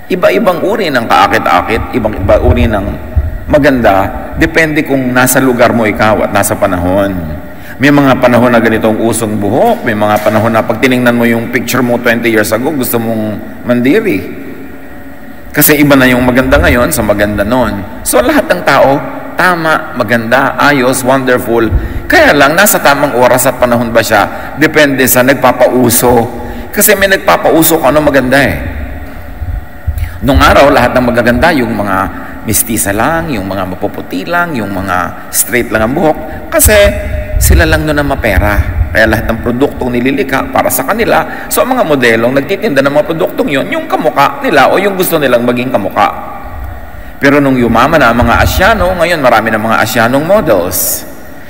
Iba-ibang uri ng kaakit-akit, ibang-iba uri ng maganda, depende kung nasa lugar mo ikaw at nasa panahon. May mga panahon na ganitong usong buhok, may mga panahon na pag tiningnan mo yung picture mo 20 years ago, gusto mong mandiri. Kasi iba na yung maganda ngayon sa maganda noon. So lahat ng tao, tama, maganda, ayos, wonderful. Kaya lang, nasa tamang oras at panahon ba siya? Depende sa nagpapauso. Kasi may nagpapauso kung ano maganda eh. Nung araw, lahat ng magaganda, yung mga mistisa lang, yung mga mapuputi lang, yung mga straight lang ang buhok. Kasi sila lang nun ang mapera. Kaya lahat ng produktong nililikha para sa kanila. So ang mga modelong nagtitinda ng mga produktong yon, yung kamukha nila o yung gusto nilang maging kamukha. Pero nung yumaman na ang mga Asyano, ngayon marami na mga Asyanong models.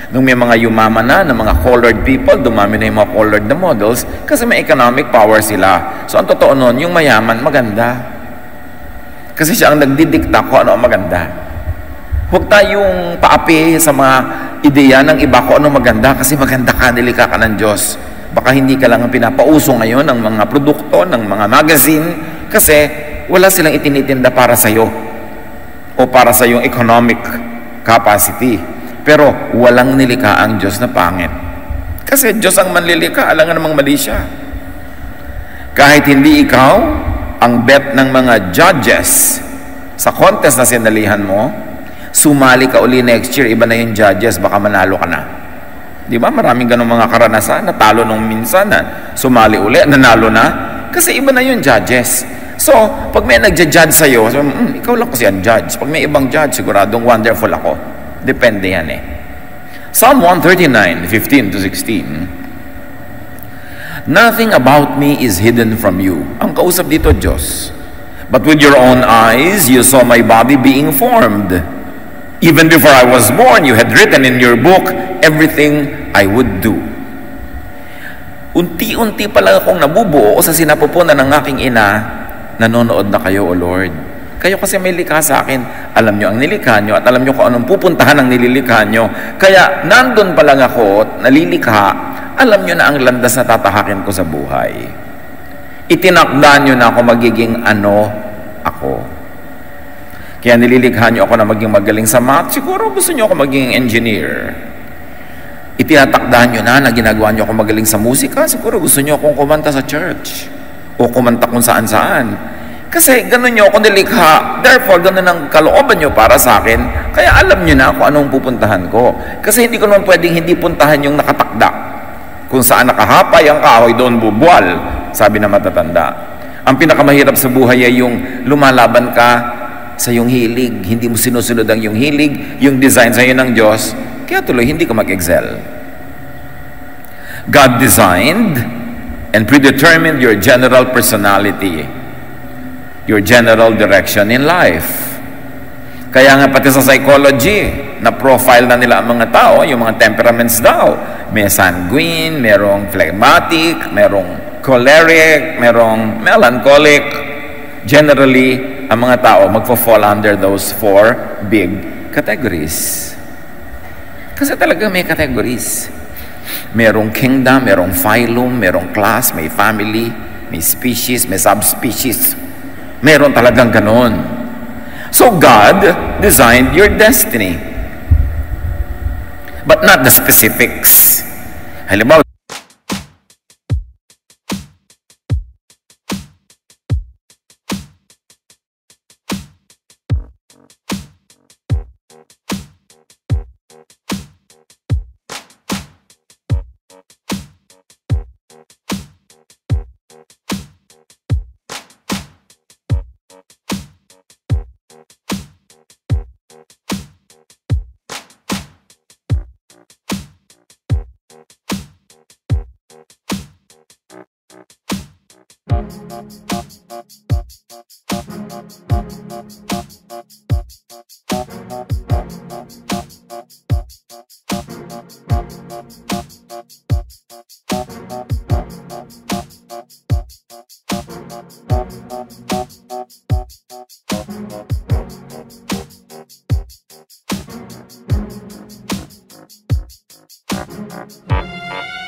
Nung may mga yumaman na ng mga colored people, dumami na yung mga colored na models kasi may economic power sila. So ang totoo nun, yung mayaman maganda. Kasi siya ang nagdidikta kung ano ang maganda. Huwag tayong paapi sa mga ideya ng iba kung ano maganda kasi maganda ka, nilikha ka ng Diyos. Baka hindi ka lang ang pinapauso ngayon ng mga produkto, ng mga magazine kasi wala silang itinitinda para sa iyo o para sa iyong economic capacity. Pero walang nilikha ang Diyos na pangit. Kasi Diyos ang manlilikha, alam nga namang mali siya. Kahit hindi ikaw ang bet ng mga judges sa contest na sinalihan mo, sumali ka uli next year, iba na yung judges, baka manalo ka na. Di ba? Maraming ganong mga karanasan, natalo nung minsan, sumali uli, nanalo na, kasi iba na yung judges. So, pag may nagja-judge sa'yo, ikaw lang kasi ang judge. Pag may ibang judge, siguradong wonderful ako. Depende yan eh. Psalm 139, 15-16. Nothing about me is hidden from you. Ang kausap dito, Diyos. But with your own eyes, you saw my body being formed. Even before I was born, you had written in your book everything I would do. Unti-unti pa lang akong nabubuo sa sinapupunan ng aking ina, nanonood na kayo, O Lord. Kayo kasi may likha sa akin. Alam nyo ang nilikha nyo at alam nyo kung anong pupuntahan ang nililikha nyo. Kaya nandun pa lang ako, nalilikha, alam nyo na ang landas na tatahakin ko sa buhay. Itinakda nyo na ako magiging ano ako. Kaya nililikha nyo ako na maging magaling sa math, siguro gusto nyo ako maging engineer. Itinatakda nyo na ginagawa nyo ako magaling sa musika, siguro gusto nyo akong kumanta sa church o kumanta kung saan-saan. Kasi ganun nyo ako nilikha, therefore ganun ang kalooban nyo para sa akin, kaya alam nyo na kung anong pupuntahan ko. Kasi hindi ko naman pwedeng hindi puntahan yung nakatakda. Kung saan nakahapay ang kahoy, doon bubual, sabi na matatanda. Ang pinakamahirap sa buhay ay yung lumalaban ka sa iyong hilig, hindi mo sinusunod ang iyong hilig, yung design sa iyo ng Diyos, kaya tuloy hindi ka mag-excel. God designed and predetermined your general personality, your general direction in life. Kaya nga pati sa psychology, na profile na nila ang mga tao, yung mga temperaments daw. May sanguine, merong phlegmatic, merong choleric, merong melancholic. Generally, ang mga tao magfo-fall under those 4 big categories. Kasi talaga may categories. Merong kingdom, merong phylum, merong class, may family, may species, may subspecies. Meron talagang ganon. So God designed your destiny, but not the specifics. Halimbawa,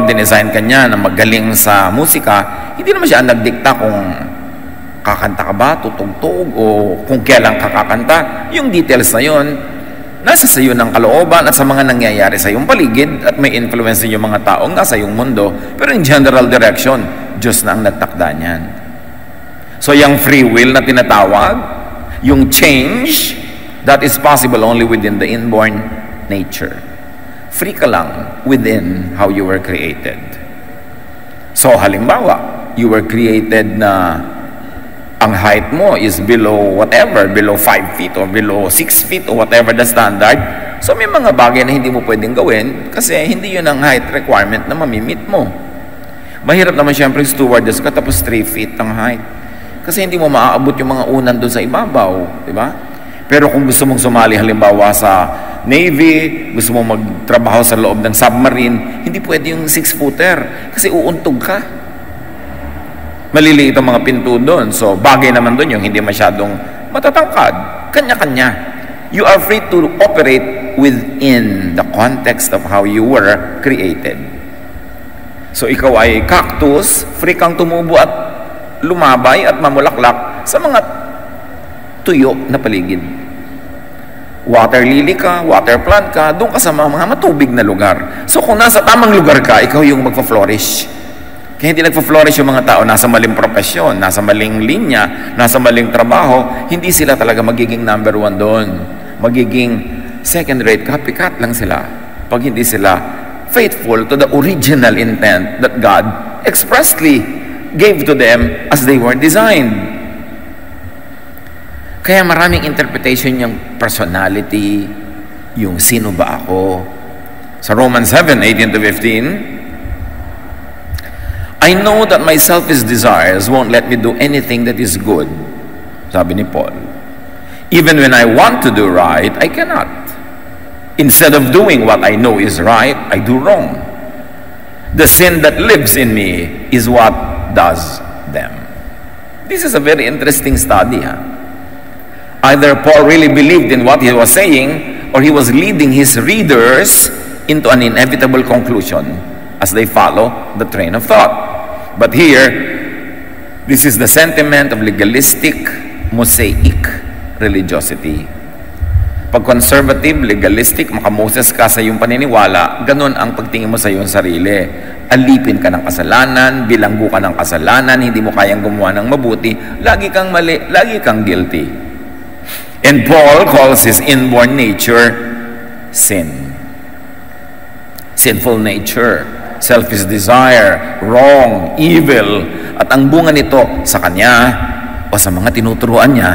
dinesign kanya na magaling sa musika, hindi naman siya ang nagdikta kung kakanta ka ba, tutugtog, o kung kailan ka kakanta, yung details na yun, nasa sa iyo ng kalooban at sa mga nangyayari sa iyong paligid at may influence din yung mga taong nasa iyong mundo. Pero in general direction, Diyos na ang nagtakda niyan. So yung free will na tinatawag, yung change, that is possible only within the inborn nature. Free ka lang within how you were created. So halimbawa, you were created na ang height mo is below whatever, below 5 feet or below 6 feet or whatever the standard. So may mga bagay na hindi mo pwedeng gawin kasi hindi yun ang height requirement na mamimit mo. Mahirap naman siyempre stewardess ka tapos 3 feet ang height. Kasi hindi mo maaabot yung mga unan doon sa ibabaw, di ba? Pero kung gusto mong sumali halimbawa sa Navy, gusto mong magtrabaho sa loob ng submarine, hindi pwede yung 6-footer kasi uuntog ka. Maliliit ang mga pinto doon. So, bagay naman doon yung hindi masyadong matatangkad. Kanya-kanya. You are free to operate within the context of how you were created. So, ikaw ay cactus, free kang tumubo at lumabay at mamulaklak sa mga tuyo na paligid. Water lily ka, water plant ka, doon ka sa mga matubig na lugar. So, kung nasa tamang lugar ka, ikaw yung magpa-flourish. Kaya hindi nagpa-flourish yung mga tao nasa maling profesyon, nasa maling linya, nasa maling trabaho, hindi sila talaga magiging number 1 doon. Magiging second-rate copycat lang sila pag hindi sila faithful to the original intent that God expressly gave to them as they were designed. Kaya maraming interpretation yung personality, yung sino ba ako. Sa Romans 7:18-15, I know that my selfish desires won't let me do anything that is good. Sabi ni Paul. Even when I want to do right, I cannot. Instead of doing what I know is right, I do wrong. The sin that lives in me is what does them. This is a very interesting study. Either Paul really believed in what he was saying, or he was leading his readers into an inevitable conclusion as they follow the train of thought. But here, this is the sentiment of legalistic, Mosaic religiosity. Pag conservative, legalistic, makamoses ka sa iyong paniniwala, ganun ang pagtingin mo sa iyong sarili. Alipin ka ng kasalanan, bilanggo ka ng kasalanan, hindi mo kayang gumawa ng mabuti, lagi kang mali, lagi kang guilty. And Paul calls his inborn nature sin. Sinful nature, selfish desire, wrong, evil, at ang bunga nito sa kanya o sa mga tinuturuan niya,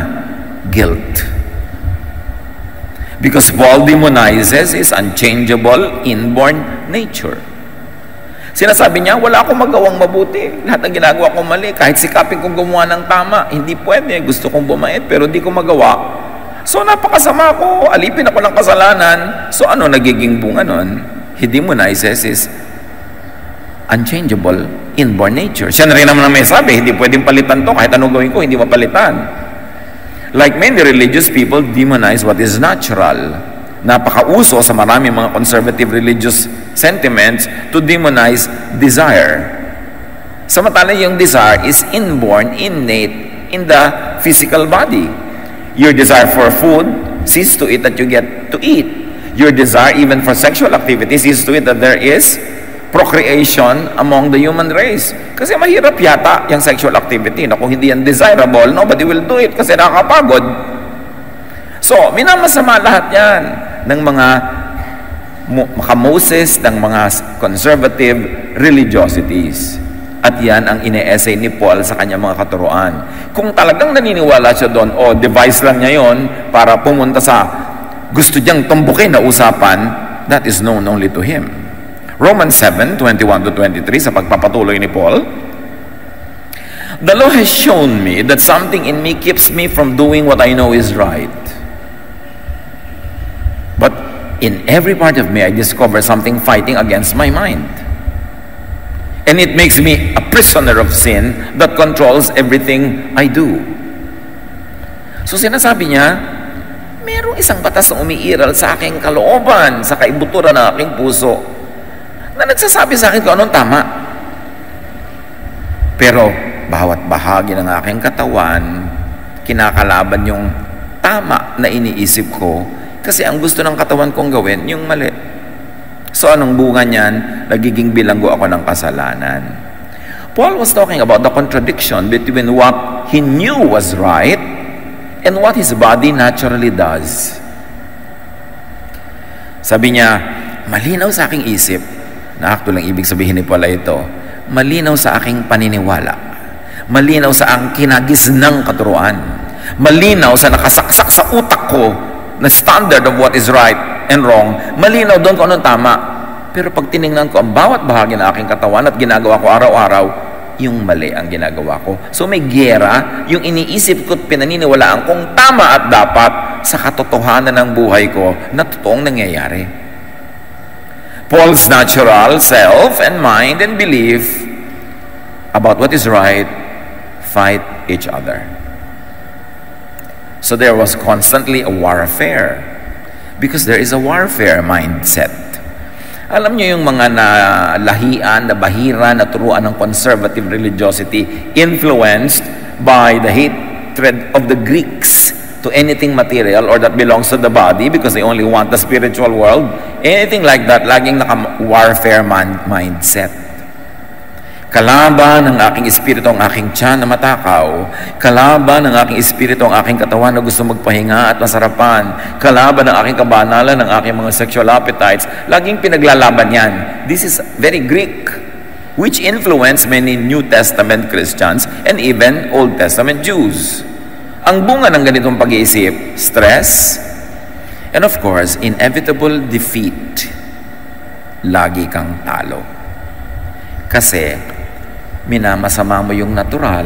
guilt. Because Paul demonizes his unchangeable inborn nature. Sinasabi niya, wala akong magawang mabuti. Lahat ng ginagawa kong mali, kahit sikapin kong gumawa ng tama, hindi pwede. Gusto kong bumait, pero di ko magawa. So napakasama ko, alipin ako ng kasalanan. So ano nagiging bunga nun? He demonizes his unchangeable inborn nature. Siya na rin naman ang may sabi, hindi pwedeng palitan to, kahit anong gawin ko, hindi mapalitan. Like many religious people demonize what is natural. Napakauso sa maraming mga conservative religious sentiments to demonize desire. Samantala yung desire is inborn, innate in the physical body. Your desire for food sees to it that you get to eat. Your desire even for sexual activity sees to it that there is procreation among the human race. Kasi mahirap yata yung sexual activity na kung hindi yan desirable, nobody will do it kasi nakakapagod. So, minamasama lahat yan ng mga makamoses, ng mga conservative religiosities. At yan ang ine-essay ni Paul sa kanyang mga katuruan. Kung talagang naniniwala siya doon, o device lang niya yon para pumunta sa gusto niyang tumbukin na usapan, that is known only to him. Romans 7:21-23 sa pagpapatuloy ni Paul, the law has shown me that something in me keeps me from doing what I know is right. But in every part of me, I discover something fighting against my mind. And it makes me a prisoner of sin that controls everything I do. So sinasabi niya, mayroong isang batas na umiiral sa aking kalooban, sa kaibuturan ng aking puso, na nagsasabi sa akin kung anong tama. Pero bawat bahagi ng aking katawan, kinakalaban yung tama na iniisip ko, kasi ang gusto ng katawan kong gawin, yung mali. So anong bunga niyan? Nagiging bilanggo ako ng kasalanan. Paul was talking about the contradiction between what he knew was right and what his body naturally does. Sabi niya, malinaw sa aking isip, na actually lang ibig sabihin ni Paul ito, malinaw sa aking paniniwala, malinaw sa aking kinagis ng katuruan, malinaw sa nakasaksak sa utak ko na standard of what is right and wrong, malinaw doon kung anong tama. Pero pag tiningnan ko ang bawat bahagi ng aking katawan at ginagawa ko araw-araw, yung mali ang ginagawa ko. So may giyera, yung iniisip ko at pinaniniwalaan kong tama at dapat sa katotohanan ng buhay ko na totoong nangyayari. Paul's natural self and mind and belief about what is right fight each other. So there was constantly a warfare because there is a warfare mindset. Alam niyo yung mga nalahian, nabahira, naturuan ng conservative religiosity influenced by the hatred of the Greeks to anything material or that belongs to the body because they only want the spiritual world. Anything like that, laging naka-warfare mindset. Kalaban ng aking espiritu ang aking tiyan na matakaw. Kalaban ng aking espiritu ang aking katawan na gusto magpahinga at masarapan. Kalaban ng aking kabanalan ng aking mga sexual appetites. Laging pinaglalaban yan. This is very Greek, which influenced many New Testament Christians and even Old Testament Jews. Ang bunga ng ganitong pag-iisip, stress, and of course, inevitable defeat. Lagi kang talo. Kasi, minamasama mo yung natural,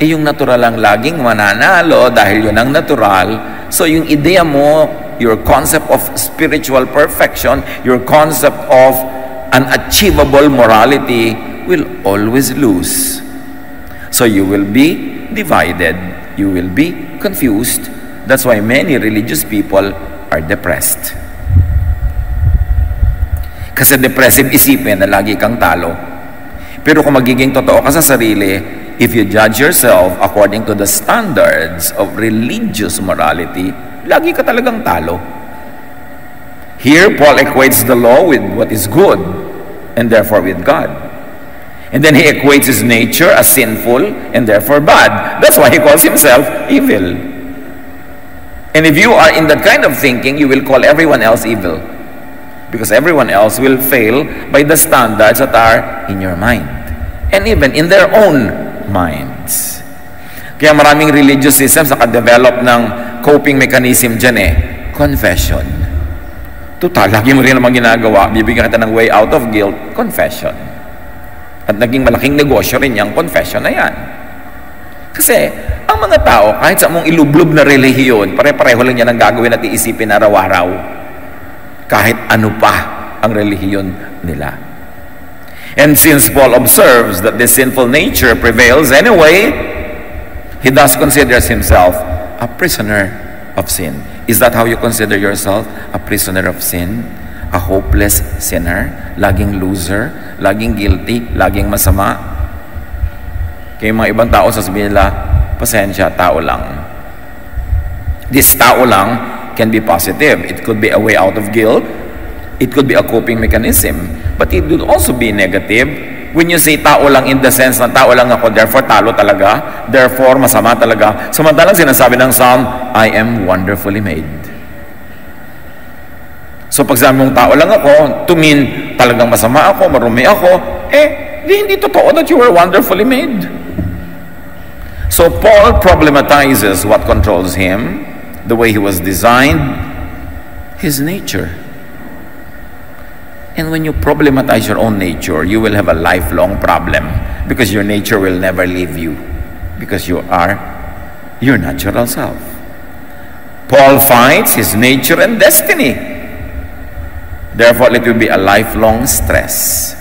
yung natural ang laging mananalo dahil yun ang natural. So yung ideya mo, your concept of spiritual perfection, your concept of unachievable morality will always lose. So you will be divided, you will be confused. That's why many religious people are depressed. Kasi depressive isipin na lagi kang talo. Pero kung magiging totoo ka sa sarili, if you judge yourself according to the standards of religious morality, lagi ka talagang talo. Here, Paul equates the law with what is good, and therefore with God. And then he equates his nature as sinful, and therefore bad. That's why he calls himself evil. And if you are in that kind of thinking, you will call everyone else evil. Because everyone else will fail by the standards that are in your mind. And even in their own minds. Kaya maraming religious systems nakadevelop ng coping mechanism dyan confession. Total, lagi mo rin naman ginagawa, bibigyan kita ng way out of guilt, confession. At naging malaking negosyo rin yung confession na yan. Kasi, ang mga tao, kahit sa mong ilublob na relihiyon, pare-pareho lang yan ang gagawin at iisipin araw-araw. Kahit ano pa ang relihiyon nila. And since Paul observes that this sinful nature prevails anyway, he thus considers himself a prisoner of sin. Is that how you consider yourself? A prisoner of sin? A hopeless sinner? Laging loser? Laging guilty? Laging masama? Kaya mga ibang tao sasabihin nila, pasensya, tao lang. This tao lang can be positive. It could be a way out of guilt. It could be a coping mechanism. But it would also be negative when you say tao lang in the sense na tao lang ako, therefore talo talaga, therefore masama talaga. Samantalang sinasabi ng Psalm, I am wonderfully made. So pag sabi mong tao lang ako, to mean talagang masama ako, marumi ako, hindi totoo that you were wonderfully made. So Paul problematizes what controls him, the way he was designed, his nature. And when you problematize your own nature, you will have a lifelong problem because your nature will never leave you because you are your natural self. Paul fights his nature and destiny. Therefore, it will be a lifelong stress.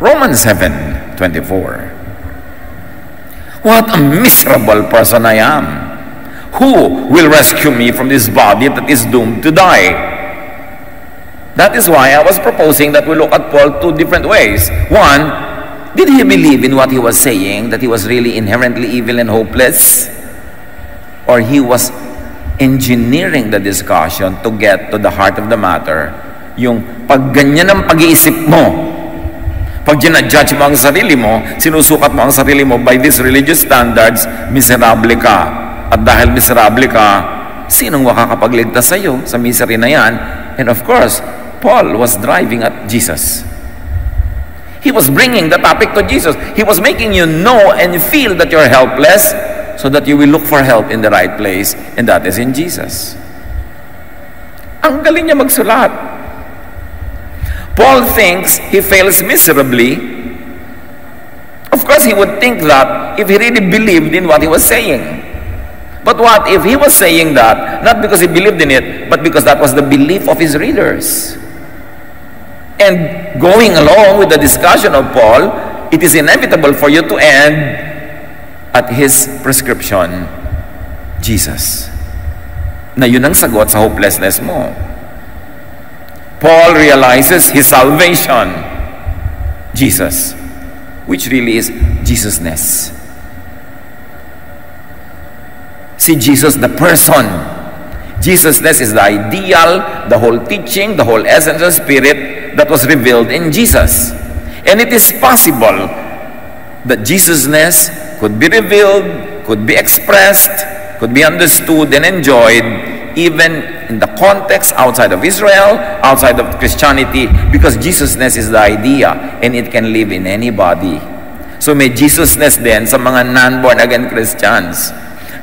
Romans 7:24. What a miserable person I am. Who will rescue me from this body that is doomed to die? That is why I was proposing that we look at Paul two different ways. One, did he believe in what he was saying, that he was really inherently evil and hopeless? Or he was engineering the discussion to get to the heart of the matter? Yung pag ganyan ang pag-iisip mo, pag ginadjudge mo ang sarili mo, sinusukat mo ang sarili mo by these religious standards, miserable ka. At dahil miserable ka, sinong makakapagligtas sa iyo sa misery na yan? And of course, Paul was driving at Jesus. He was bringing the topic to Jesus. He was making you know and feel that you're helpless so that you will look for help in the right place, and that is in Jesus. Ang galing niya magsulat. Paul thinks he fails miserably. Of course, he would think that if he really believed in what he was saying. But what if he was saying that, not because he believed in it, but because that was the belief of his readers? And going along with the discussion of Paul, it is inevitable for you to end at his prescription, Jesus. Na yun ang sagot sa hopelessness mo. Paul realizes his salvation, Jesus, which really is Jesusness. See Jesus, the person. Jesusness is the ideal, the whole teaching, the whole essence of Spirit that was revealed in Jesus. And it is possible that Jesusness could be revealed, could be expressed, could be understood and enjoyed even in the context outside of Israel, outside of Christianity, because Jesusness is the idea and it can live in anybody. So may Jesusness din sa mga non-born again Christians.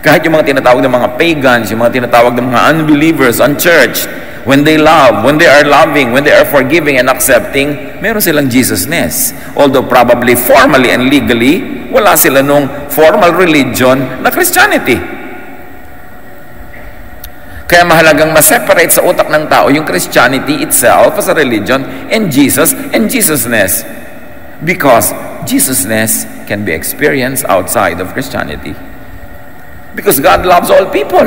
Kahit yung mga tinatawag ng mga pagans, yung mga tinatawag ng mga unbelievers, unchurched, when they love, when they are loving, when they are forgiving and accepting, meron silang Jesusness. Although probably formally and legally, wala sila nung formal religion na Christianity. Kaya mahalagang ma-separate sa utak ng tao yung Christianity itself as a religion and Jesus and Jesusness. Because Jesusness can be experienced outside of Christianity. Because God loves all people.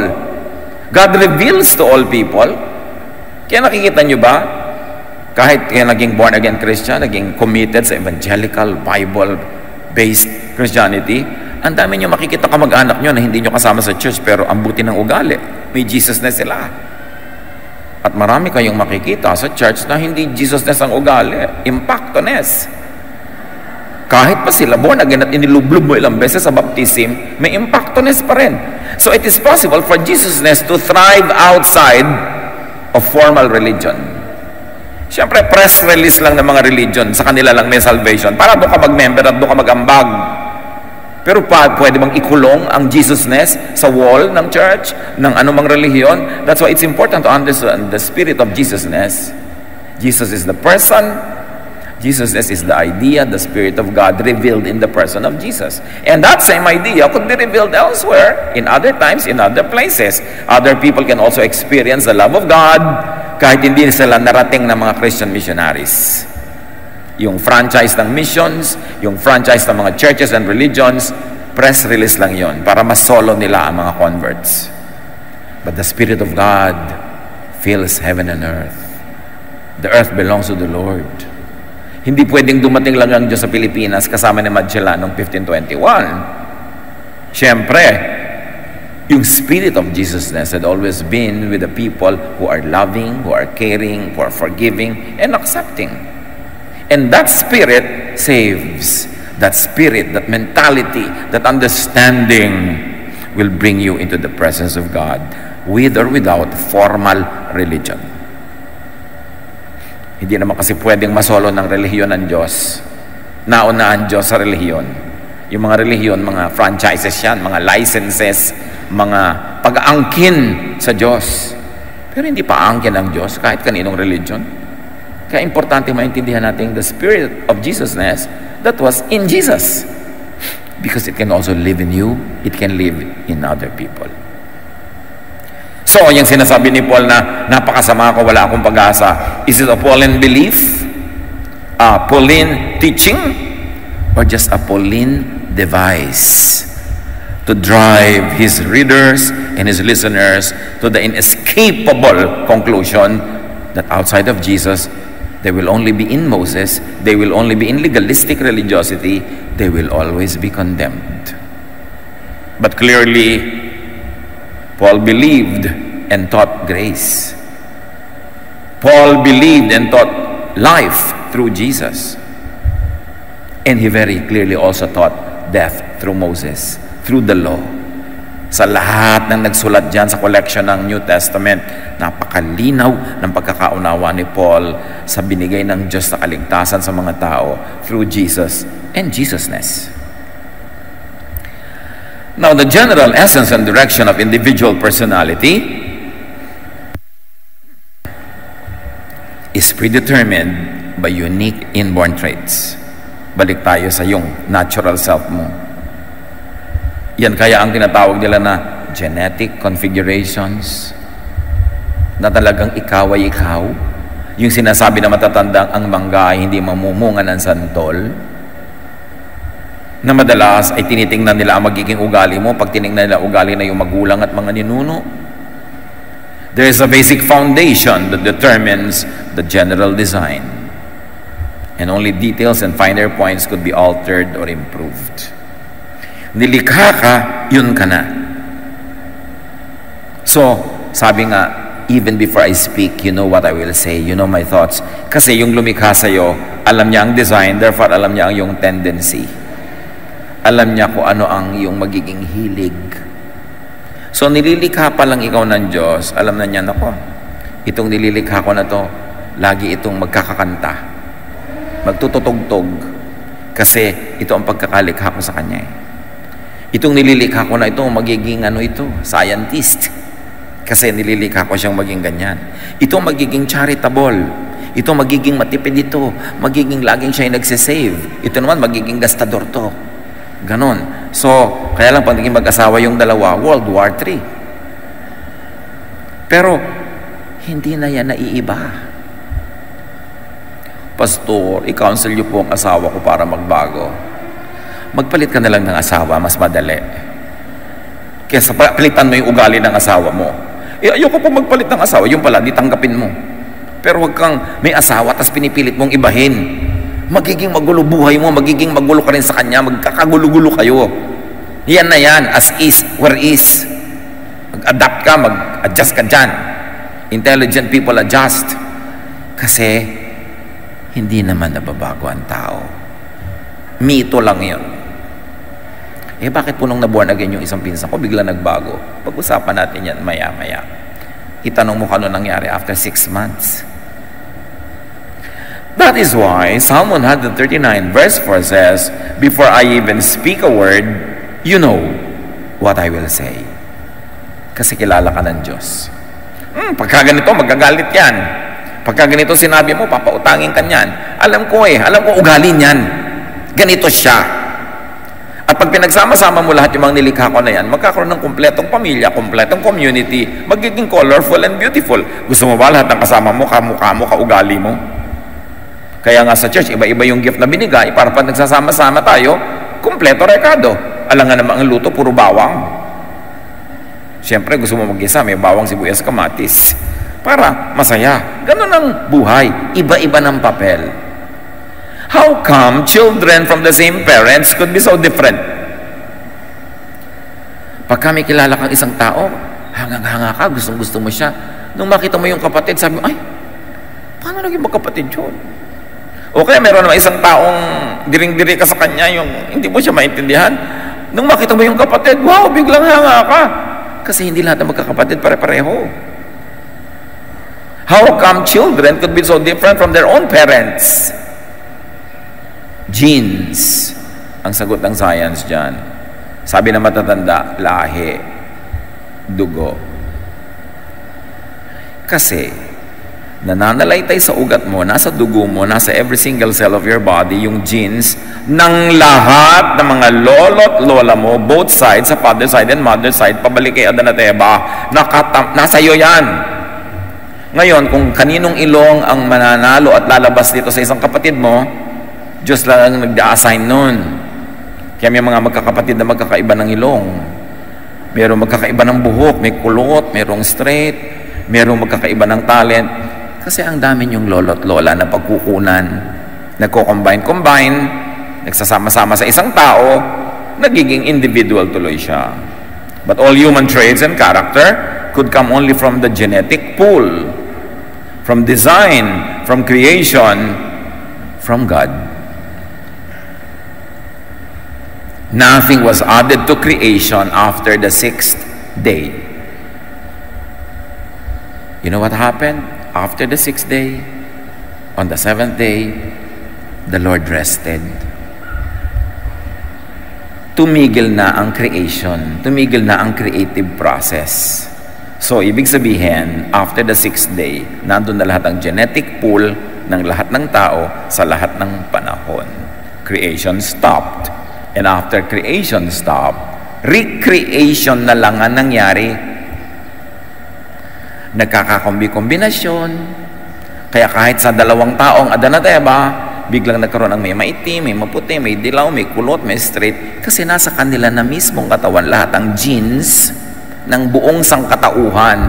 God reveals to all people. Kaya nakikita nyo ba? Kahit kaya naging born-again Christian, naging committed sa evangelical, Bible-based Christianity, ang dami nyo makikita kamag-anak nyo na hindi nyo kasama sa church pero ang buti ng ugali. May Jesusness sila. At marami kayong makikita sa church na hindi Jesusness ang ugali. Impactoness. Kahit pa sila born again at inilublob mo ilang beses sa baptism, may impactoness pa rin. So it is possible for Jesusness to thrive outside of formal religion. Siyempre, press release lang ng mga religion, sa kanila lang may salvation. Para doon ka mag-member at doon ka mag-ambag. Pero pwede bang ikulong ang Jesusness sa wall ng church, ng anumang relihiyon? That's why it's important to understand the spirit of Jesusness. Jesus is the person. Jesusness is the idea, the Spirit of God revealed in the person of Jesus. And that same idea could be revealed elsewhere, in other times, in other places. Other people can also experience the love of God kahit hindi sila narating ng mga Christian missionaries. Yung franchise ng missions, yung franchise ng mga churches and religions, press release lang yon para masolo nila ang mga converts. But the Spirit of God fills heaven and earth. The earth belongs to the Lord. Hindi pwedeng dumating lang ang Diyos sa Pilipinas kasama ni Magellan noong 1521. Siyempre, yung spirit of Jesusness had always been with the people who are loving, who are caring, who are forgiving, and accepting. And that spirit saves. That spirit, that mentality, that understanding will bring you into the presence of God with or without formal religion. Hindi naman kasi pwedeng masolo ng relihiyon ng Diyos. Nauna ang Diyos sa relihiyon. Yung mga relihiyon, mga franchises yan, mga licenses, mga pag-aangkin sa Diyos. Pero hindi pa aangkin ang Diyos kahit kaninong religion. Kaya importante maintindihan natin the spirit of Jesusness that was in Jesus. Because it can also live in you, it can live in other people. So, yung sinasabi ni Paul na napakasama ko, wala akong pag-asa, is it a Pauline belief? A Pauline teaching? Or just a Pauline device to drive his readers and his listeners to the inescapable conclusion that outside of Jesus, They will only be in Moses. They will only be in legalistic religiosity. They will always be condemned. But clearly, Paul believed and taught grace. Paul believed and taught life through Jesus. And he very clearly also taught death through Moses, through the law. Sa lahat ng nagsulat dyan sa collection ng New Testament, napakalinaw ng pagkakaunawa ni Paul sa binigay ng Diyos na kaligtasan sa mga tao through Jesus and Jesusness. Now, the general essence and direction of individual personality is predetermined by unique inborn traits. Balik tayo sa yung natural self mo. Yan kaya ang tinatawag nila na genetic configurations, na talagang ikaw ay ikaw. Yung sinasabi na matatandang ang mangga ay hindi mamumunga ng santol, na madalas ay tinitingnan nila ang magiging ugali mo pag tiningnan nila ugali na yung magulang at mga ninuno. There is a basic foundation that determines the general design, and only details and finer points could be altered or improved. Nilikha ka, yun ka na. So, sabi nga, even before I speak, you know what I will say, you know my thoughts. Kasi yung lumikha sa'yo, alam niya ang design, therefore alam niya ang yung tendency. Alam niya kung ano ang yung magiging hilig. So, nililikha pa lang ikaw ng Diyos, alam na niya, nako, itong nililikha ko na to, lagi itong magkakakanta, magtututugtog, kasi ito ang pagkakalikha ko sa Kanya eh. Itong nililikha ko na ito, magiging scientist. Kasi nililikha ko siyang maging ganyan. Ito magiging charitable. Ito magiging matipid ito. Magiging laging siya yung nagsisave. Ito naman magiging gastador to. Ganon. So, kaya lang pag naging mag-asawa yung dalawa, World War III. Pero, hindi na yan naiiba. Pastor, i-counsel niyo po ang asawa ko para magbago. Magpalit ka na lang ng asawa, mas madali. Kesa palitan mo yung ugali ng asawa mo. Ayoko po magpalit ng asawa, yung pala, di tanggapin mo. Pero wag kang may asawa, tas pinipilit mong ibahin. Magiging magulo buhay mo, magiging magulo ka rin sa kanya, magkakagulo-gulo kayo. Yan na yan, as is, where is. Mag-adapt ka, mag-adjust ka dyan. Intelligent people adjust. Kasi, hindi naman nababago ang tao. Mito lang yun. Bakit po nung nabuwan again yung isang pinsan ko, bigla nagbago? Pag-usapan natin yan maya-maya. Itanong mo kano nangyari after 6 months. That is why Psalm 139 verse 4 says, before I even speak a word, you know what I will say. Kasi kilala ka ng Diyos. Pagka ganito, magagalit yan. Pagka ganito sinabi mo, papautangin ka niyan. Alam ko ugali niyan. Ganito siya. At pag pinagsama-sama mo lahat yung mga nilikha ko na yan, magkakaroon ng kumpletong pamilya, kumpletong community, magiging colorful and beautiful. Gusto mo ba lahat ng kasama mo, kamukha mo, kaugali mo? Kaya nga sa church, iba-iba yung gift na binigay para pag nagsasama-sama tayo, kumpleto rekado. Alam nga naman ang luto, puro bawang. Siyempre, gusto mo mag-isa, may bawang, sibuyas, kamatis. Para masaya. Ganun ang buhay. Iba-iba ng papel. How come children from the same parents could be so different? Pag kami kilala kang isang tao, hangang-hanga ka, gustong-gusto mo siya. Nung makita mo yung kapatid, sabi mo, ay, paano naging magkapatid yun? O kaya meron naman isang taong diring-diri ka sa kanya, yung hindi mo siya maintindihan. Nung makita mo yung kapatid, wow, biglang hanga ka. Kasi hindi lahat ng magkakapatid pare-pareho. How come children could be so different from their own parents? Genes ang sagot ng science dyan. Sabi na matatanda, lahi, dugo. Kasi nananalaytay sa ugat mo, nasa dugo mo, nasa every single cell of your body, yung genes ng lahat ng mga lolo't lola mo, both sides, sa father side and mother side, pabalik kay Adan at Eva, nasa iyo yan. Ngayon, kung kaninong ilong ang mananalo at lalabas dito sa isang kapatid mo, Diyos lang ang nag-assign nun. Kaya may mga magkakapatid na magkakaiba ng ilong. Merong magkakaiba ng buhok, may kulot, merong straight, merong magkakaiba ng talent. Kasi ang dami niyong lolo't lola na pagkukunan. Nagko-combine, nagsasama-sama sa isang tao, nagiging individual tuloy siya. But all human traits and character could come only from the genetic pool, from design, from creation, from God. Nothing was added to creation after the sixth day. You know what happened? After the sixth day, on the seventh day, the Lord rested. Tumigil na ang creation. Tumigil na ang creative process. So, ibig sabihin, after the sixth day, nandun na lahat ang genetic pool ng lahat ng tao sa lahat ng panahon. Creation stopped. And after creation stopped, recreation na lang ang nangyari. Nagkakakombi-kombinasyon. Kaya kahit sa dalawang taong Adan at Eva, biglang nagkaroon ng may maitim, may maputi, may dilaw, may kulot, may straight. Kasi nasa kanila na mismong katawan lahat ang genes ng buong sangkatauhan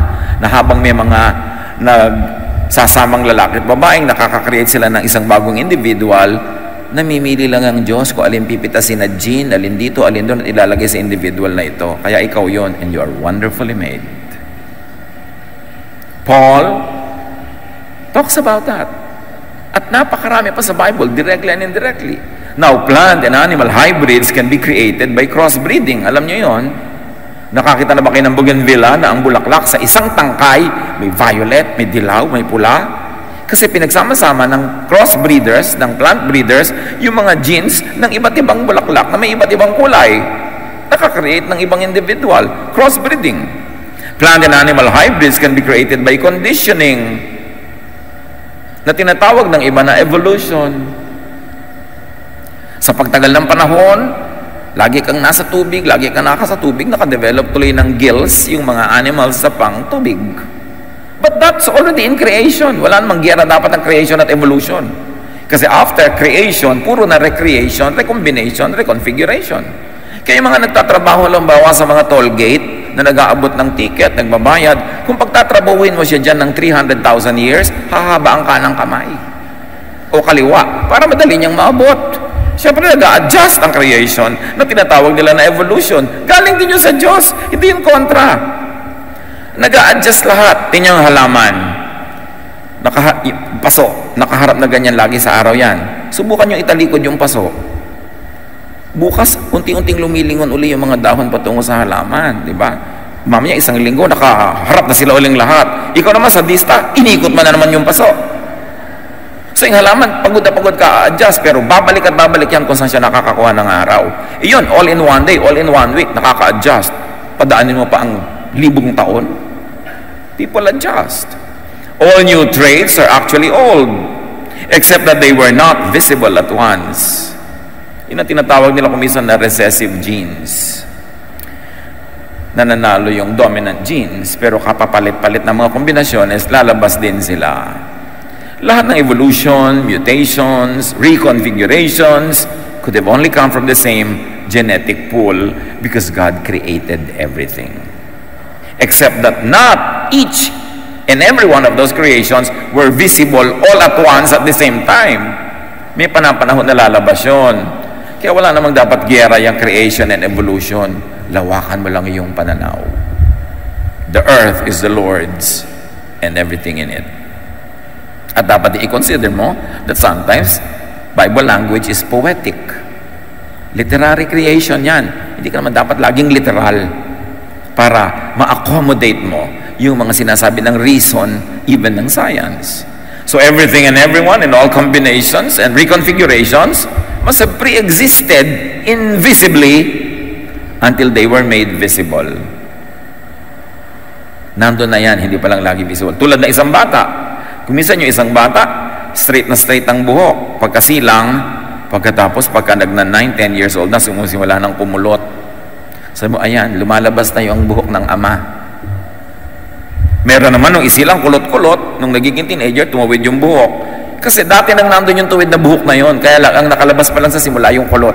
na habang may mga nagsasamang lalaki at babaeng nakaka-create sila ng isang bagong individual, namimili lang ang Diyos kung alin pipitasin na gene, alin dito, alin doon, at ilalagay sa individual na ito. Kaya ikaw yon, and you are wonderfully made. Paul talks about that. At napakarami pa sa Bible, directly and indirectly. Now, plant and animal hybrids can be created by crossbreeding. Alam nyo yon? Nakakita na ba kayo ng bougainvillea na ang bulaklak sa isang tangkay, may violet, may dilaw, may pula? Kasi pinagsama-sama ng crossbreeders, ng plant breeders, yung mga genes ng iba't ibang bulaklak na may iba't ibang kulay. Nakakreate ng ibang individual. Crossbreeding. Plant and animal hybrids can be created by conditioning, na tinatawag ng iba na evolution. Sa pagtagal ng panahon, lagi kang nasa tubig, lagi kang nasa tubig, nakadevelop tuloy ng gills yung mga animals sa pang tubig. But that's already in creation. Wala namang giyera dapat ng creation at evolution. Kasi after creation, puro na recreation, recombination, reconfiguration. Kaya yung mga nagtatrabaho halimbawa sa mga toll gate na nag-aabot ng ticket, nagbabayad, kung pagtatrabahuin mo siya dyan ng 300,000 years, hahaba ang kanang kamay o kaliwa para madali niyang maabot. Siyempre nag-a-adjust ang creation na tinatawag nila na evolution. Galing din yun sa Diyos, hindi yung kontra. Nag-a-adjust lahat. Tingnan yung halaman. Paso. Nakaharap na ganyan lagi sa araw yan. Subukan nyo italikod yung paso. Bukas, unti-unting lumilingon uli yung mga dahon patungo sa halaman. Diba? Mamaya isang linggo, nakaharap na sila uling lahat. Ikaw naman sa dista, inikot mo na naman yung paso. So yung halaman, pagod na pagod ka, adjust. Pero babalik at babalik yan kung saan siya nakakakuha ng araw. Iyon, all in one day, all in one week, nakaka-adjust. Padaanin mo pa ang libong taon. People adjust. All new traits are actually old, except that they were not visible at once. Yun ang tinatawag nila kumisan na recessive genes. Nananalo yung dominant genes, pero kapapalit-palit ng mga kombinasyones, lalabas din sila. Lahat ng evolution, mutations, reconfigurations could have only come from the same genetic pool because God created everything. Except that not each and every one of those creations were visible all at once at the same time. May panahon na lalabas yun. Kaya wala namang dapat giyera yung creation and evolution. Lawakan mo lang yung pananaw. The earth is the Lord's and everything in it. At dapat i-consider mo that sometimes Bible language is poetic. Literary creation yan. Hindi ka naman dapat laging literal para ma-accommodate mo yung mga sinasabi ng reason, even ng science. So everything and everyone in all combinations and reconfigurations must have pre-existed invisibly until they were made visible. Nandun na yan, hindi pa lang lagi visible. Tulad na isang bata. Kuminsan yung isang bata, straight na straight ang buhok. Pagkasilang, pagkatapos pagka nagna 9-10 years old na, sumusimula ng kumulot. Sabi mo, ayan, lumalabas na yung buhok ng ama. Meron naman nung isilang kulot-kulot, nung nagiging teenager, tumawid yung buhok. Kasi dati nang nandun yung tuwid na buhok na yon, kaya lang ang nakalabas pa lang sa simula yung kulot.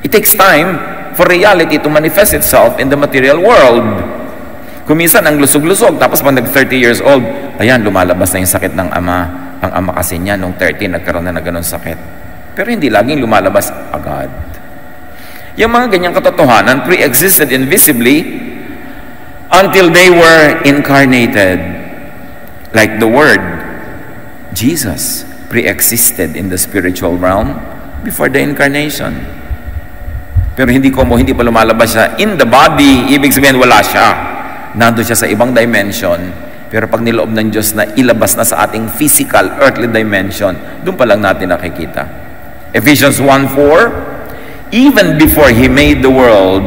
It takes time for reality to manifest itself in the material world. Kuminsan ang lusog-lusog, tapos pag nag 30 years old, Ayan, lumalabas na yung sakit ng ama. Ang ama kasi niya, nung 13, nagkaroon na ganun sakit. Pero hindi laging lumalabas agad. Yung mga ganyang katotohanan pre-existed invisibly until they were incarnated. Like the Word, Jesus pre-existed in the spiritual realm before the incarnation. Pero hindi pa lumalabas siya in the body. Ibig sabihin, wala siya. Nandun siya sa ibang dimension. Pero pag niloob ng Diyos na ilabas na sa ating physical, earthly dimension, doon pa lang natin nakikita. Ephesians 1:4, even before He made the world,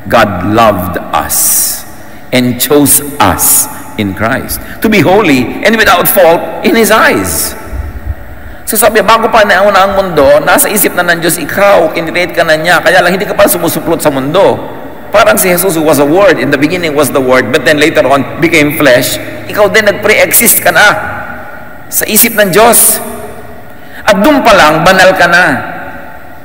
God loved us and chose us in Christ to be holy and without fault in His eyes. So sabi, bago pa nauna ang mundo, nasa isip na ng Diyos ikaw, kinreate ka na niya, kaya lang hindi ka pa sumusuplot sa mundo. Parang si Jesus who was a Word, in the beginning was the Word, but then later on became flesh. Ikaw din nag-pre-exist ka na sa isip ng Diyos. At doon pa lang, banal ka na.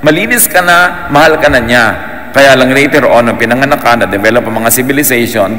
Malinis ka na, mahal ka na niya. Kaya lang later on, nung pinanganak ka, na-develop ang mga civilization,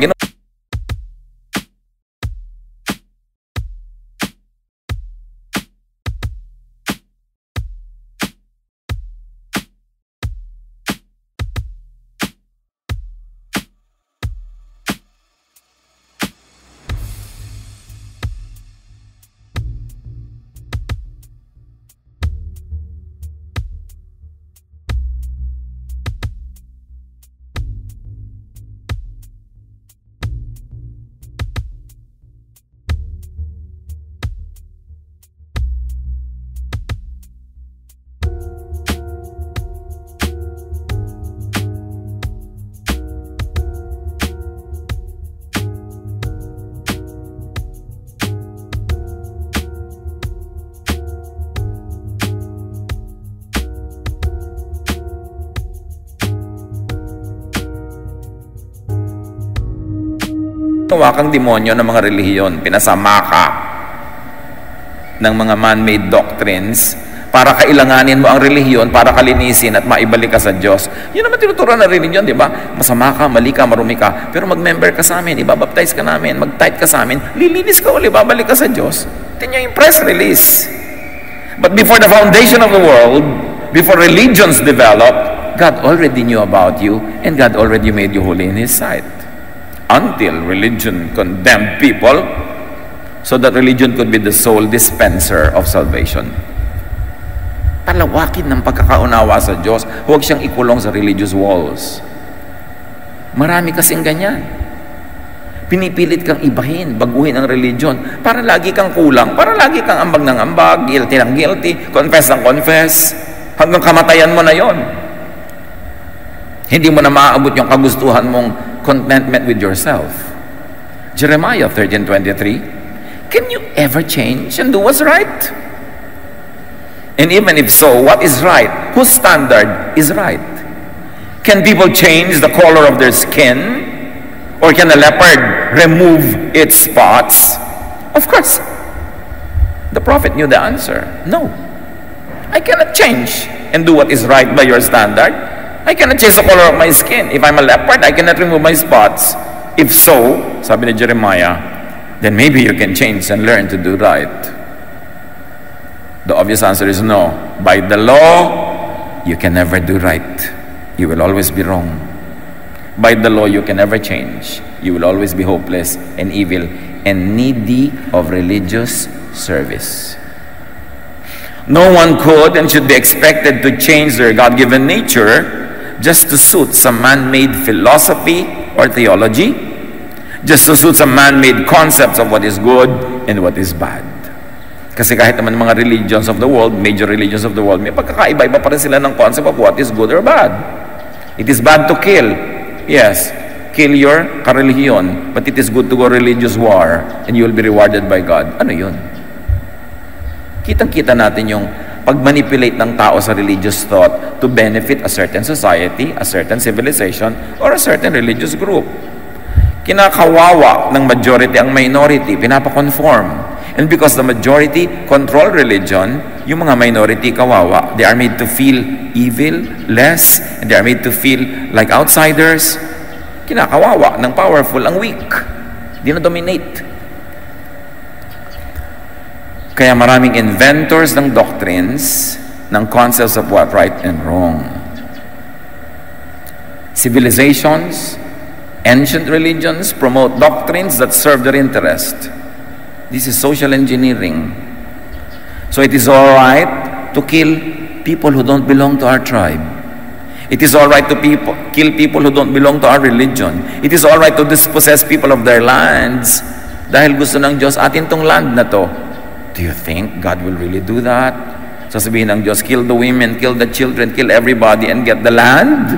kang demonyo ng mga relihiyon, pinasama ka ng mga man-made doctrines para kailanganin mo ang relihiyon para kalinisin at maibalik ka sa Diyos. Yun naman tinuturuan ng relihiyon, di ba? Masama ka, mali ka, marumi ka, pero mag-member ka sa amin, ibabaptize ka namin, mag-tithe ka sa amin, lilinis ka uli, babalik ka sa Diyos. Tingnan yung press release. But before the foundation of the world, before religions developed, God already knew about you and God already made you holy in His sight. Until religion condemned people, so that religion could be the sole dispenser of salvation. Palawakin ng pagkakaunawa sa Diyos, huwag siyang ikulong sa religious walls. Marami kasing ganyan. Pinipilit kang ibahin, baguhin ang religion, para lagi kang kulang, para lagi kang ambag ng ambag, guilty ng guilty, confess ng confess, hanggang kamatayan mo na yon. Hindi mo na maaabot yung kagustuhan mong contentment with yourself. Jeremiah 13:23, can you ever change and do what's right? And even if so, what is right? Whose standard is right? Can people change the color of their skin? Or can a leopard remove its spots? Of course. The prophet knew the answer. No. I cannot change and do what is right by your standard. I cannot change the color of my skin. If I'm a leopard, I cannot remove my spots. If so, sabi ni Jeremiah, then maybe you can change and learn to do right. The obvious answer is no. By the law, you can never do right. You will always be wrong. By the law, you can never change. You will always be hopeless and evil and needy of religious service. No one could and should be expected to change their God-given nature just to suit some man-made philosophy or theology, just to suit some man-made concepts of what is good and what is bad. Kasi kahit naman mga religions of the world, major religions of the world, may pagkakaiba-iba pa rin sila ng concept of what is good or bad. It is bad to kill. Yes, kill your karelihiyon, but it is good to go religious war and you will be rewarded by God. Ano yun? Kitang-kita natin yung pag-manipulate ng tao sa religious thought to benefit a certain society, a certain civilization, or a certain religious group. Kinakawawa ng majority ang minority, pinapakonform. And because the majority control religion, yung mga minority kawawa, they are made to feel evil, less, and they are made to feel like outsiders. Kinakawawa ng powerful ang weak. Di na dominate. Kaya maraming inventors ng doctrines, ng concepts of what right and wrong. Civilizations, ancient religions promote doctrines that serve their interest. This is social engineering. So it is all right to kill people who don't belong to our tribe. It is all right to kill people who don't belong to our religion. It is all right to dispossess people of their lands dahil gusto ng Diyos atin tong land na to. Do you think God will really do that? Sasabihin ng Diyos, kill the women, kill the children, kill everybody and get the land?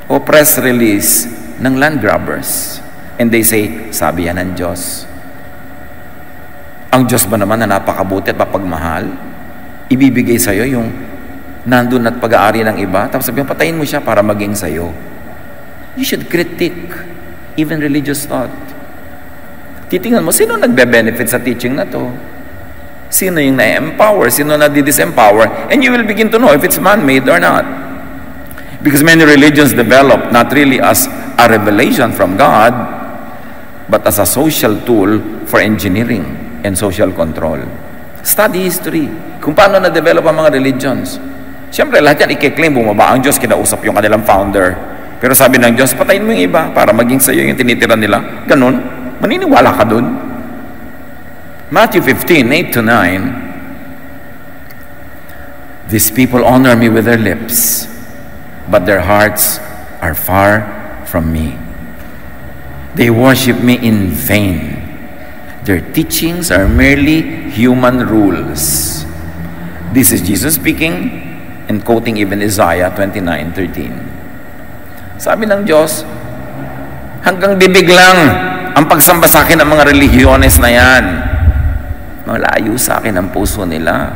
O press release ng land grabbers. And they say, sabi yan ng Diyos. Ang Diyos ba naman na napakabuti at mapagmahal, ibibigay sa'yo yung nandun at pag-aari ng iba, tapos sabihin, patayin mo siya para maging sa'yo. You should critique even religious thought. Titingnan mo, sino nagbe-benefit sa teaching na to? Sino yung na-empower? Sino na di-disempower? And you will begin to know if it's man-made or not. Because many religions develop not really as a revelation from God, but as a social tool for engineering and social control. Study history. Kung paano na-develop ang mga religions. Siyempre, lahat yan i-claim, bumaba ang Diyos, kinausap yung kanilang founder. Pero sabi ng Diyos, patayin mo yung iba para maging sa'yo yung tinitira nila. Ganun. Maniniwala ka dun? Matthew 15, 8-9. These people honor me with their lips, but their hearts are far from me. They worship me in vain. Their teachings are merely human rules. This is Jesus speaking and quoting even Isaiah 29:13. Sabi ng Diyos, hanggang bibig lang ang pagsamba sa akin ng mga religyones na yan. Malayo sa akin ang puso nila.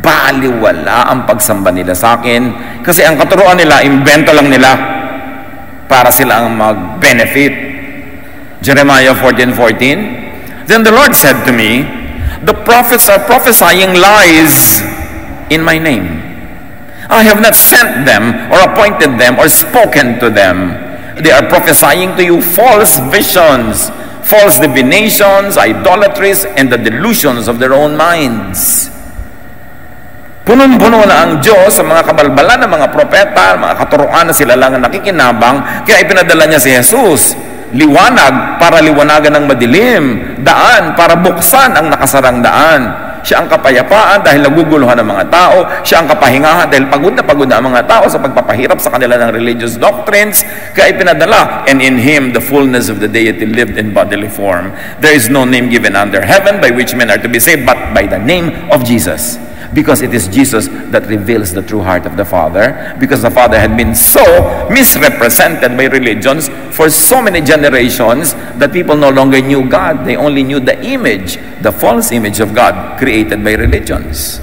Baliwala ang pagsamba nila sa akin kasi ang katuruan nila, invento lang nila para sila ang mag-benefit. Jeremiah 14:14. Then the Lord said to me, the prophets are prophesying lies in my name. I have not sent them or appointed them or spoken to them. They are prophesying to you false visions, false divinations, idolatries, and the delusions of their own minds. Punong-puno na ang Diyos sa mga kabalbalan ng mga propeta, mga katuruan na sila lang ang nakikinabang, kaya ipinadala niya si Jesus. Liwanag para liwanagan ng madilim, daan para buksan ang nakasarang daan. Siya ang kapayapaan dahil naguguluhan ng mga tao. Siya ang kapahingahan dahil pagod na ang mga tao sa pagpapahirap sa kanila ng religious doctrines. Kaya ipinadala, and in Him the fullness of the deity lived in bodily form. There is no name given under heaven by which men are to be saved but by the name of Jesus. Because it is Jesus that reveals the true heart of the Father. Because the Father had been so misrepresented by religions for so many generations that people no longer knew God. They only knew the image, the false image of God created by religions.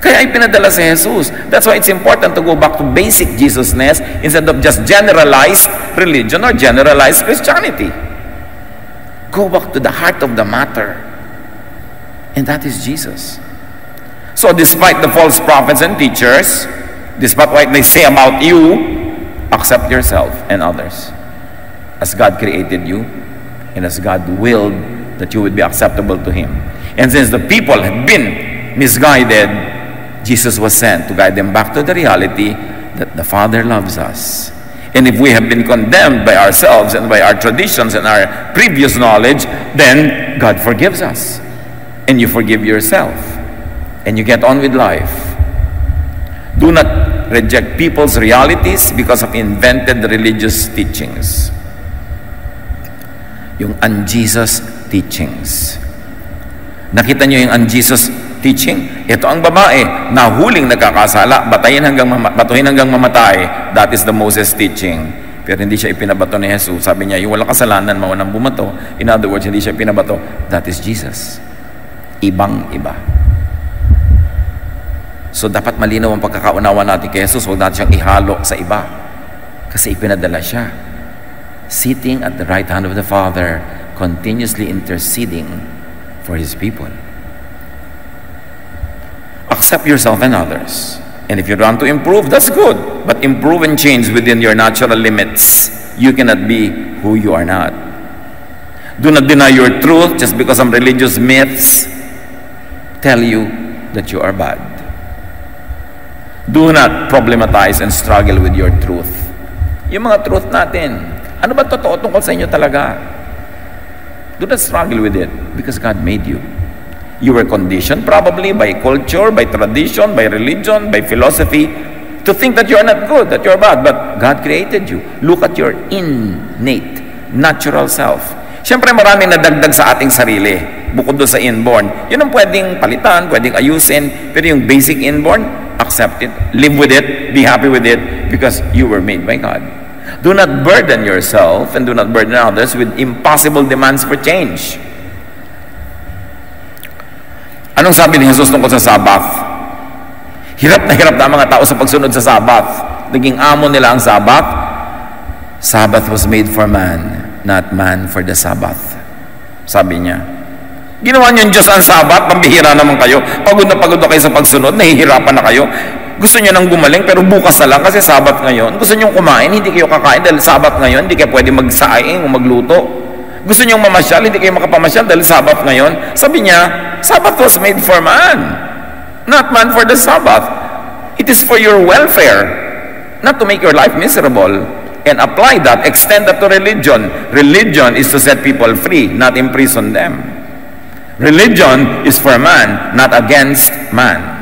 Kaya ipinadala si Jesus. That's why it's important to go back to basic Jesusness instead of just generalized religion or generalized Christianity. Go back to the heart of the matter. And that is Jesus. So despite the false prophets and teachers, despite what they say about you, accept yourself and others as God created you and as God willed that you would be acceptable to Him. And since the people had been misguided, Jesus was sent to guide them back to the reality that the Father loves us. And if we have been condemned by ourselves and by our traditions and our previous knowledge, then God forgives us. And you forgive yourself. And you get on with life. Do not reject people's realities because of invented religious teachings. Yung un-Jesus teachings. Nakita nyo yung un-Jesus teaching? Ito ang babae, nahuling nagkakasala, batuhin hanggang mamatay. That is the Moses teaching. Pero hindi siya ipinabato ni Jesus. Sabi niya, yung walang kasalanan, maunang bumato. In other words, hindi siya pinabato. That is Jesus. Ibang-iba. So dapat malinaw ang pagkakaunawa natin kay Jesus, huwag natin siyang ihalo sa iba. Kasi ipinadala siya. Sitting at the right hand of the Father, continuously interceding for His people. Accept yourself and others. And if you want to improve, that's good. But improve and change within your natural limits. You cannot be who you are not. Do not deny your truth just because some religious myths tell you that you are bad. Do not problematize and struggle with your truth. Yung mga truth natin, ano ba totoo tungkol sa inyo talaga? Do not struggle with it because God made you. You were conditioned probably by culture, by tradition, by religion, by philosophy to think that you are not good, that you are bad. But God created you. Look at your innate, natural self. Siyempre maraming nadagdag sa ating sarili bukod doon sa inborn. Yun ang pwedeng palitan, pwedeng ayusin. Pero yung basic inborn, accept it, live with it, be happy with it because you were made by God. Do not burden yourself and do not burden others with impossible demands for change. Anong sabi ni Jesus tungkol sa Sabbath? Hirap na ang mga tao sa pagsunod sa Sabbath. Naging amo nila ang Sabbath. Sabbath was made for man, not man for the Sabbath. Sabi niya. Ginawa niyo Diyos ang Sabbath, pambihira naman kayo. Pagod na kayo sa pagsunod, nahihirapan na kayo. Gusto niyo nang gumaling, pero bukas na lang kasi Sabbath ngayon. Gusto niyo kumain, hindi kayo kakain dahil Sabbath ngayon, hindi kayo pwede magsaing o magluto. Gusto niyong mamasyal, hindi kayo makapamasyal dahil Sabbath ngayon. Sabi niya, Sabbath was made for man, not man for the Sabbath. It is for your welfare, not to make your life miserable. And apply that, extend that to religion. Religion is to set people free, not imprison them. Religion is for man, not against man.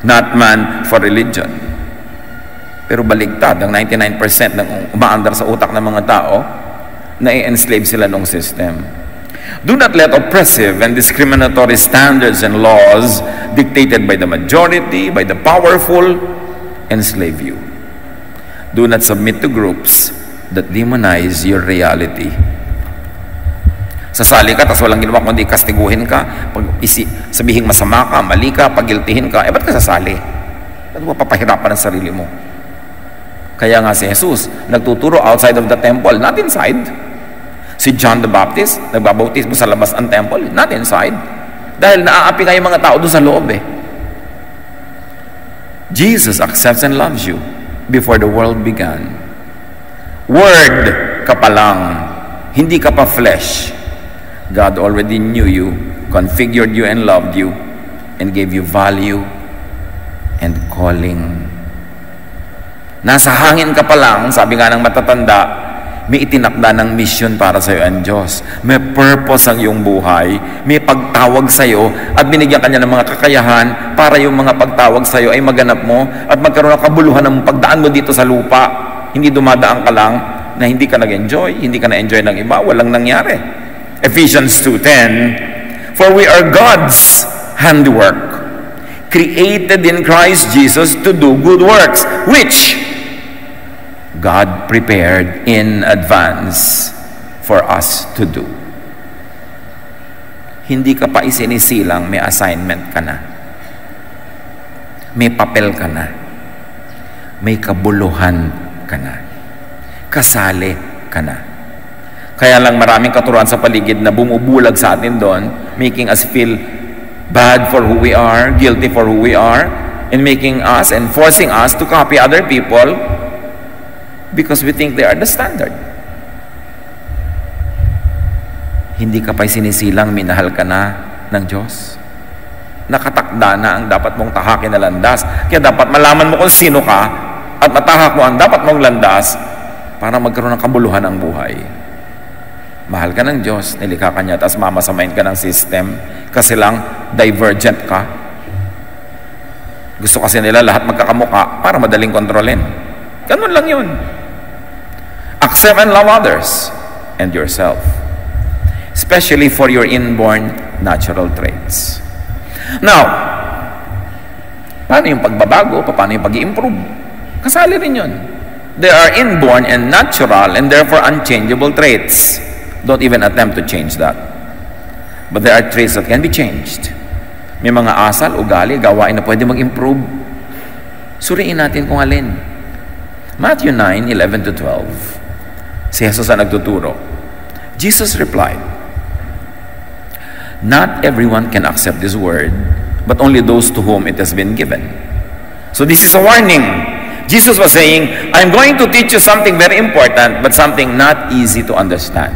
Not man for religion. Pero baligtad, ang 99% ng umaandar sa utak ng mga tao, na-enslave sila ng system. Do not let oppressive and discriminatory standards and laws dictated by the majority, by the powerful, enslave you. Do not submit to groups that demonize your reality. Sasali ka, tapos walang ginawa kundi kastiguhin ka, sabihin masama ka, mali ka, pagiltihin ka, ba't ka sasali? Ba't mo papahirapan ang sarili mo? Kaya nga si Jesus, nagtuturo outside of the temple, not inside. Si John the Baptist, nagbabautismo sa labas ng temple, not inside. Dahil naaapi nga yung mga tao doon sa loob Jesus accepts and loves you before the world began. Word ka pa lang, hindi ka pa flesh. God already knew you, configured you and loved you, and gave you value and calling. Nasa hangin ka pa lang, sabi nga ng matatanda, may itinakda ng mission para sa iyo ang Diyos. May purpose ang iyong buhay, may pagtawag sa iyo, at binigyan ka niya ng mga kakayahan para yung mga pagtawag sa iyo ay maganap mo at magkaroon ng kabuluhan ng pagdaan mo dito sa lupa. Hindi dumadaan ka lang na hindi ka nag-enjoy, hindi ka na-enjoy ng iba, walang nangyari. Ephesians 2:10, for we are God's handiwork, created in Christ Jesus to do good works, which God prepared in advance for us to do. Hindi ka pa isinisilang, may assignment ka na. May papel ka na. May kabuluhan ka na. Kasali ka na. Kaya lang maraming katuruan sa paligid na bumubulag sa atin doon, making us feel bad for who we are, guilty for who we are, and making us and forcing us to copy other people because we think they are the standard. Hindi ka pa sinisilang, minahal ka na ng Diyos. Nakatakda na ang dapat mong tahakin na landas. Kaya dapat malaman mo kung sino ka at matahak mo ang dapat mong landas para magkaroon ng kabuluhan ng buhay. Mahal ka ng Diyos, nilikha ka niya, tapos mamasamain ka ng system kasi lang divergent ka. Gusto kasi nila lahat magkakamuka para madaling kontrolin. Ganun lang yun. Accept and love others and yourself, especially for your inborn natural traits. Now, paano yung pagbabago? Paano yung pag-i-improve? Kasali rin yun. There are inborn and natural and therefore unchangeable traits. Don't even attempt to change that. But there are traits that can be changed. May mga asal, ugali, gawain na pwede mag-improve. Suriin natin kung alin. Matthew 9:11-12. Si Jesus ang nagtuturo. Jesus replied, Not everyone can accept this word, but only those to whom it has been given. So this is a warning. Jesus was saying, I'm going to teach you something very important, but something not easy to understand.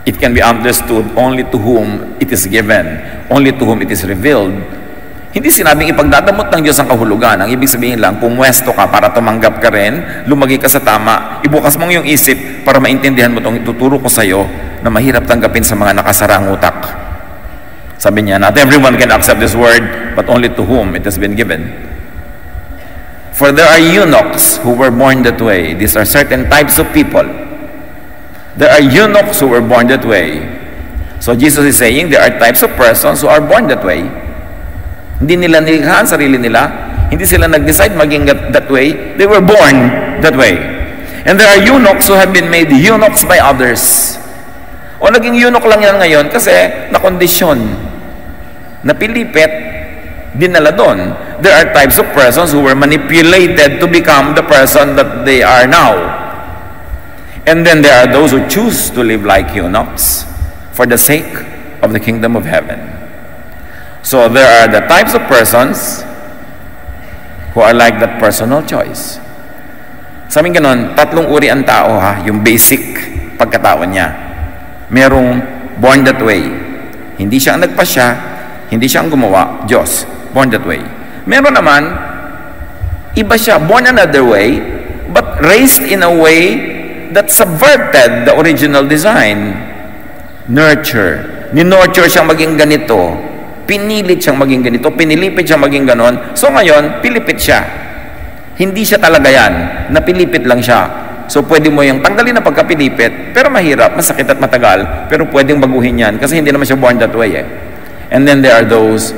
It can be understood only to whom it is given, only to whom it is revealed. Hindi sinabing ipagdadamot ng Diyos ang kahulugan. Ang ibig sabihin lang, pumwesto ka para tumanggap ka rin, lumagi ka sa tama, ibukas mong yung isip para maintindihan mo itong ituturo ko sa iyo na mahirap tanggapin sa mga nakasarang utak. Sabi niya, not everyone can accept this word, but only to whom it has been given. For there are eunuchs who were born that way. These are certain types of people. There are eunuchs who were born that way. So Jesus is saying there are types of persons who are born that way. Hindi nila nilikhaan sarili nila. Hindi sila nag-decide maging that way. They were born that way. And there are eunuchs who have been made eunuchs by others. O naging eunuch lang yan ngayon kasi nakondisyon, napilipit, dinala doon. There are types of persons who were manipulated to become the person that they are now. And then there are those who choose to live like eunuchs for the sake of the kingdom of heaven. So there are the types of persons who are like that personal choice. Sabi ganon, tatlong uri ang tao ha, yung basic pagkatao niya. Merong born that way. Hindi siya ang nagpasya, hindi siya ang gumawa, Diyos. Born that way. Meron naman, iba siya, born another way, but raised in a way that subverted the original design. Nurture. Ni-nurture siyang maging ganito. Pinilit siyang maging ganito. Pinilipit siyang maging ganon. So ngayon, pilipit siya. Hindi siya talaga yan. Napilipit lang siya. So pwede mo yung tanggalin na pagkapilipit, pero mahirap, masakit at matagal, pero pwedeng baguhin yan kasi hindi naman siya born that way eh. And then there are those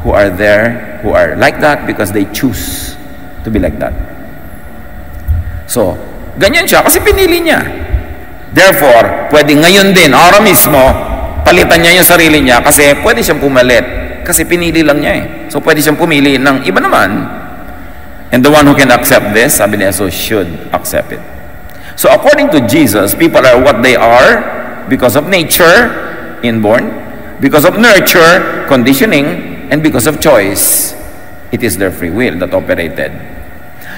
who are there, who are like that because they choose to be like that. So, ganyan siya kasi pinili niya. Therefore, pwede ngayon din, araw mismo, palitan niya yung sarili niya kasi pwede siyang pumalit. Kasi pinili lang niya eh. So, pwede siyang pumili ng iba naman. And the one who can accept this, sabi niya, so should accept it. So, according to Jesus, people are what they are because of nature, inborn, because of nurture, conditioning, and because of choice. It is their free will that operated.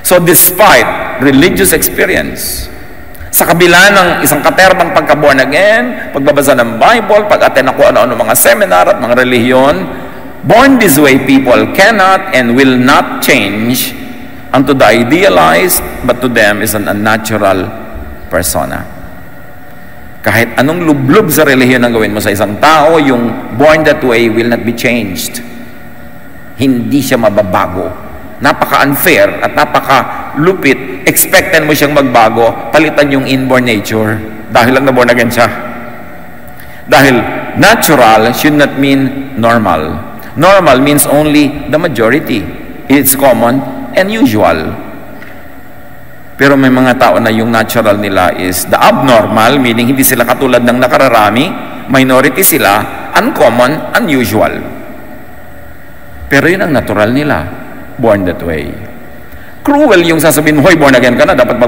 So despite religious experience, sa kabila ng isang katerbang pagka-born again, pagbabasa ng Bible, pag-attend ako ano-ano mga seminar at mga relihiyon, born this way people cannot and will not change unto the idealized, but to them is an unnatural persona. Kahit anong lublob sa relihiyon ang gawin mo sa isang tao, yung born that way will not be changed. Hindi siya mababago. Napaka-unfair at napaka-lupit. Expectan mo siyang magbago, palitan yung inborn nature dahil lang na-born again siya. Dahil natural should not mean normal. Normal means only the majority. It's common and usual. Pero may mga tao na yung natural nila is the abnormal, meaning hindi sila katulad ng nakararami, minority sila, uncommon, unusual. Pero yun ang natural nila, born that way. Cruel yung sasabihin mo, hoy, born again ka na, dapat